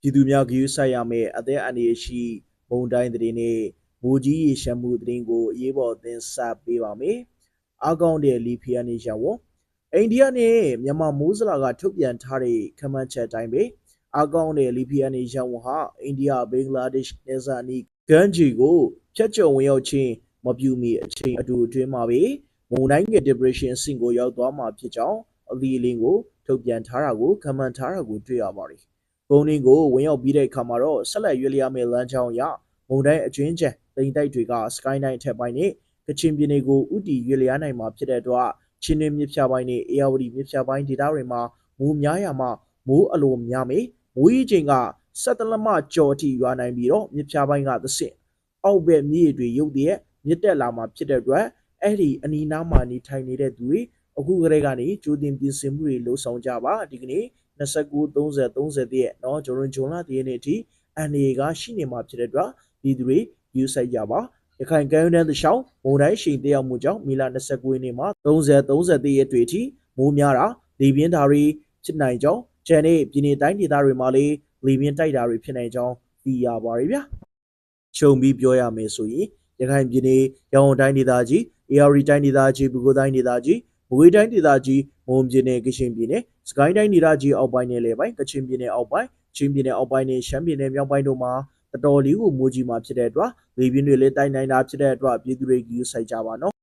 ပြည်သူများဂရုစိုက်ရမယ့်အသက်အန္တရာယ်ရှိမုန်တိုင်းသတင်းနဲ့မိုးကြီးရေရှမ်းမှုသတင်းကိုအရေးပေါ်တင်ဆက်ပေးပါမယ်။အားကောင်းတဲ့လီဖီယာနေရဝအိန္ဒိယနဲ့မြန်မာမိုးစလာကထုတ်ပြန်ထားတဲ့ခန့်မှန်းချက်အတိုင်းပဲအားကောင်းတဲ့လီဖီယာနေရဝဟာအိန္ဒိယဘင်္ဂလားဒေ့ရှ်နယ်စပ်အနီးဂန်ဂျီကိုဖြတ်ကျော်ဝင်ရောက်ခြင်းမပြုမီအချိန်အတူအတွင်းမှာပဲမုန်တိုင်းငယ် depression အဆင့်ကိုရောက်သွားမှာဖြစ်ကြောင်းအသီးအလင်းကိုထုတ်ပြန်ထားတာကိုခန့်မှန်းထားတာကိုတွေ့ရပါတယ်။ကုန်းရင်းကိုဝင်ရောက်ပြီးတဲ့အခါမှာတော့ဆက်လက်ရွေ့လျားမယ့်လမ်းကြောင်းအရမုန်တိုင်းအကျွင်းကျန်တိမ်တိုက်တွေကစကိုင်းတိုင်းအထက်ပိုင်းနဲ့ကချင်ပြည်နယ်ကိုဥတီရွေ့လျားနိုင်မှာဖြစ်တဲ့အတွက်ချင်းတွင်းမြစ်ဖြာပိုင်းနဲ့အေရဝတီမြစ်ဖြာပိုင်းဒေသတွေမှာမိုးများရမှာမိုးအလွန်များမယ်မိုးရေချိန်က17လက်မကျော်အထိရွာနိုင်ပြီးတော့မြစ်ဖြာပိုင်းကသစ်အောက်ဘက်မြေတွေရုပ်တရက်မြစ်တက်လာမှာဖြစ်တဲ့အတွက်အဲ့ဒီအနီးနားမှာနေထိုင်နေတဲ့သူတွေအခုကလေးကနေကြိုတင်ပြင်ဆင်မှုတွေလှုပ်ဆောင်ကြပါဒီကနေ့29 30 30ရက်เนาะဂျွန်လတရက်နေ့အထိအန်ဒီကရှိနေမှာဖြစ်တဲ့အတွက်ဒီသူတွေယူဆိုင်ကြပါရခိုင်ကမ်းရိုးတန်းသရှောင်းမုန်တိုင်းရှိန်တက်ရောက်မှုကြောင့်မေလ29ရက်နေ့မှာ30 30ရက်တွေအထိမိုးများတာလေပြင်းဓာရီဖြစ်နိုင်ကြောင်းကျန်တဲ့ပြည်내တိုင်းဒေသတွေမှာလည်းလေပြင်းတိုက်တာတွေဖြစ်နိုင်ကြောင်းသိရပါတယ်ဗျာခြုံပြီးပြောရမယ်ဆိုရင်ရခိုင်ပြည်내ရန်ကုန်တိုင်းဒေသကြီးအေရဝတီတိုင်းဒေသကြီးပဲခူးတိုင်းဒေသကြီးမကွေးတိုင်းဒေသကြီးမွန်ပြည်နယ်ကချင်ပြည်နယ်စကိုင်းတိုင်းဒေသကြီးအောက်ပိုင်းနယ်လေပိုင်းကချင်ပြည်နယ်အောက်ပိုင်းချင်းပြည်နယ်အောက်ပိုင်းနဲ့ရှမ်းပြည်နယ်မြောက်ပိုင်းတို့မှာတော်တော်လေးကိုမိုးကြီးမှာဖြစ်တဲ့အတွက်လေပြင်းတွေလည်းတိုက်နိုင်တာဖြစ်တဲ့အတွက်ပြည်သူတွေယူဆိုင်ကြပါနော်